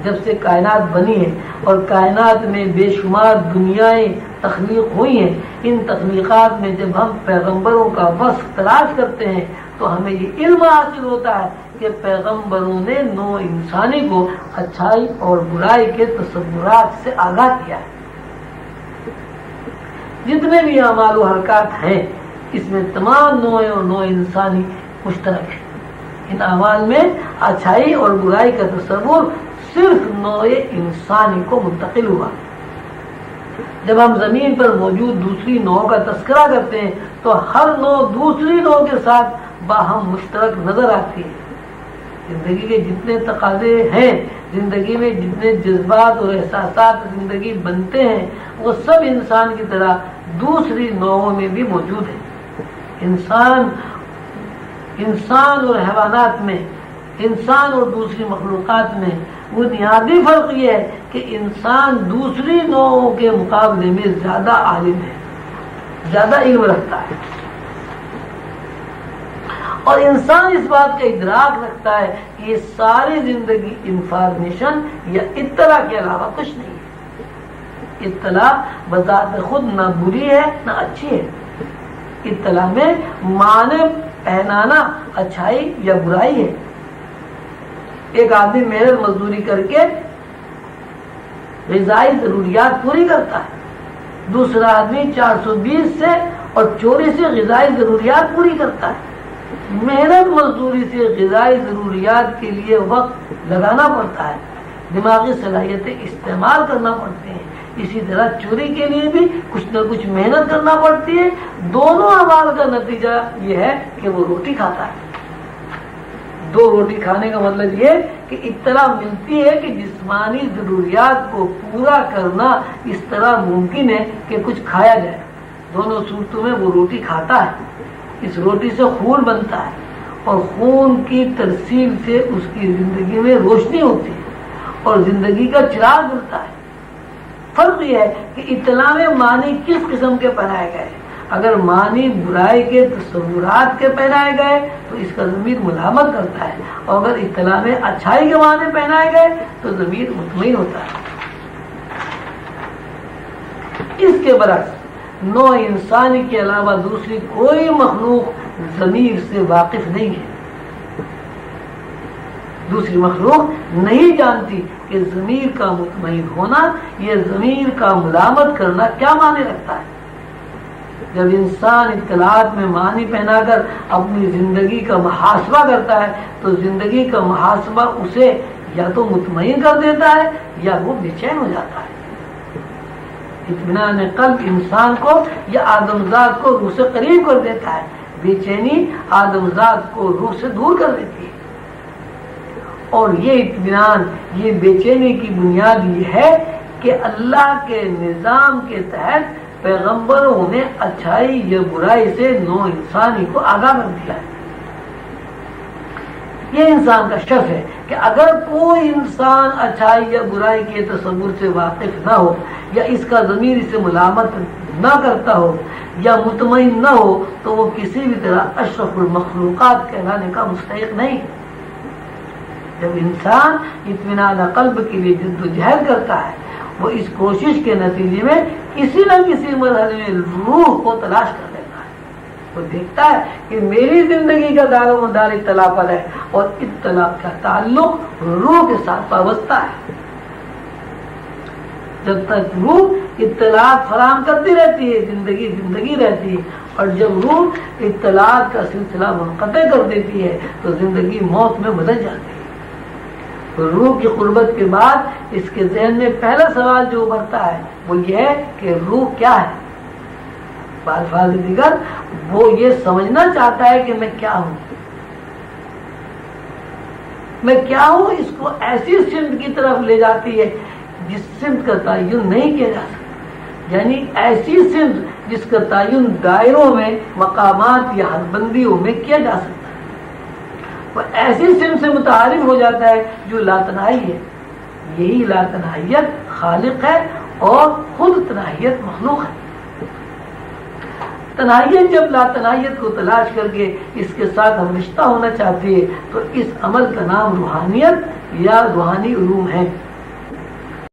جب سے کائنات بنی ہے اور کائنات میں بے شمار دنیائیں تخلیق ہوئی ہیں، ان تخلیقات میں جب ہم پیغمبروں کا وصف تلاش کرتے ہیں تو ہمیں یہ علم حاصل ہوتا ہے کہ پیغمبروں نے نوع انسانی کو اچھائی اور برائی کے تصورات سے آگاہ کیا ہے۔ جتنے بھی اعمال و حرکات ہیں اس میں تمام نوع انسانی مشترک ہے۔ ان اعمال میں اچھائی اور برائی کا تصور صرف نوع انسانی کو منتقل ہوا۔ جب ہم زمین پر موجود دوسری نوع کا تذکرہ کرتے ہیں تو ہر نوع دوسری نوع کے ساتھ باہم مشترک نظر آتی ہے۔ زندگی کے جتنے تقاضے ہیں، زندگی میں جتنے جذبات اور احساسات زندگی بنتے ہیں، وہ سب انسان کی طرح دوسری نوعوں میں بھی موجود ہیں۔ انسان اور حیوانات میں، انسان اور دوسری مخلوقات میں بنیادی فرق یہ ہے کہ انسان دوسری نوعوں کے مقابلے میں زیادہ عالم ہے، زیادہ علم رکھتا ہے، اور انسان اس بات کا ادراک رکھتا ہے کہ یہ ساری زندگی انفارمیشن یا اطلاع کے علاوہ کچھ نہیں ہے۔ اطلاع بذات خود نہ بری ہے نہ اچھی ہے۔ اطلاع میں معنی پہنانا اچھائی یا برائی ہے۔ ایک آدمی محنت مزدوری کر کے غذائی ضروریات پوری کرتا ہے، دوسرا آدمی 420 سے اور چوری سے غذائی ضروریات پوری کرتا ہے۔ محنت مزدوری سے غذائی ضروریات کے لیے وقت لگانا پڑتا ہے، دماغی صلاحیتیں استعمال کرنا پڑتی ہیں۔ اسی طرح چوری کے لیے بھی کچھ نہ کچھ محنت کرنا پڑتی ہے۔ دونوں اعمال کا نتیجہ یہ ہے کہ وہ روٹی کھاتا ہے۔ دو روٹی کھانے کا مطلب یہ کہ اطلاع ملتی ہے کہ جسمانی ضروریات کو پورا کرنا اس طرح ممکن ہے کہ کچھ کھایا جائے۔ دونوں صورتوں میں وہ روٹی کھاتا ہے۔ اس روٹی سے خون بنتا ہے اور خون کی ترسیل سے اس کی زندگی میں روشنی ہوتی ہے اور زندگی کا چراغ ملتا ہے۔ فرق یہ ہے کہ اطلاع میں معنی کس قسم کے پہنائے گئے۔ اگر معنی برائی کے تصورات کے پہنائے گئے تو اس کا ضمیر ملامت کرتا ہے، اور اگر اطلاع میں اچھائی کے معنی پہنائے گئے تو ضمیر مطمئن ہوتا ہے۔ اس کے برعکس نوع انسانی کے علاوہ دوسری کوئی مخلوق ضمیر سے واقف نہیں ہے۔ دوسری مخلوق نہیں جانتی کہ ضمیر کا مطمئن ہونا یا ضمیر کا ملامت کرنا کیا معنی رکھتا ہے۔ جب انسان اطلاعات میں معنی پہنا کر اپنی زندگی کا محاسبہ کرتا ہے تو زندگی کا محاسبہ اسے یا تو مطمئن کر دیتا ہے یا وہ بے چین ہو جاتا ہے۔ اطمینان قلب انسان کو یا آدمزاد کو روح سے قریب کر دیتا ہے، بے چینی آدمزاد کو روح سے دور کر دیتی ہے۔ اور یہ اطمینان، یہ بے چینی کی بنیاد یہ ہے کہ اللہ کے نظام کے تحت پیغمبروں نے اچھائی یا برائی سے نوع انسانی کو آگاہ کر دیا ہے۔ یہ انسان کا شرف ہے کہ اگر کوئی انسان اچھائی یا برائی کے تصور سے واقف نہ ہو یا اس کا ضمیر اسے ملامت نہ کرتا ہو یا مطمئن نہ ہو تو وہ کسی بھی طرح اشرف المخلوقات کہلانے کا مستحق نہیں۔ جب انسان اطمینان قلب کے لیے جد و جہد کرتا ہے، وہ اس کوشش کے نتیجے میں کسی نہ کسی مرحلے میں روح کو تلاش کر لیتا ہے۔ وہ دیکھتا ہے کہ میری زندگی کا دار و مدار اطلاع پر ہے اور اطلاع کا تعلق روح کے ساتھ وابستہ ہے۔ جب تک روح اطلاعات فراہم کرتی رہتی ہے زندگی رہتی ہے، اور جب روح اطلاعات کا سلسلہ منقطع کر دیتی ہے تو زندگی موت میں بدل جاتی ہے۔ روح کی قربت کے بعد اس کے ذہن میں پہلا سوال جو ابھرتا ہے وہ یہ ہے کہ روح کیا ہے۔ بالفاظ دیگر وہ یہ سمجھنا چاہتا ہے کہ میں کیا ہوں، میں کیا ہوں۔ اس کو ایسی سمت کی طرف لے جاتی ہے جس سمت کا تعین نہیں کیا جا سکتا، یعنی ایسی سمت جس کا تعین دائروں میں، مقامات یا حد بندیوں میں کیا جا سکتا ہے۔ وہ ایسی سمت سے متعارف ہو جاتا ہے جو لاتنہائی ہے۔ یہی لاتنہائیت خالق ہے اور خود تنہائیت مخلوق ہے۔ تنہائیت جب لاتنہائیت کو تلاش کر کے اس کے ساتھ ہم رشتہ ہونا چاہتی ہے تو اس عمل کا نام روحانیت یا روحانی علوم ہے۔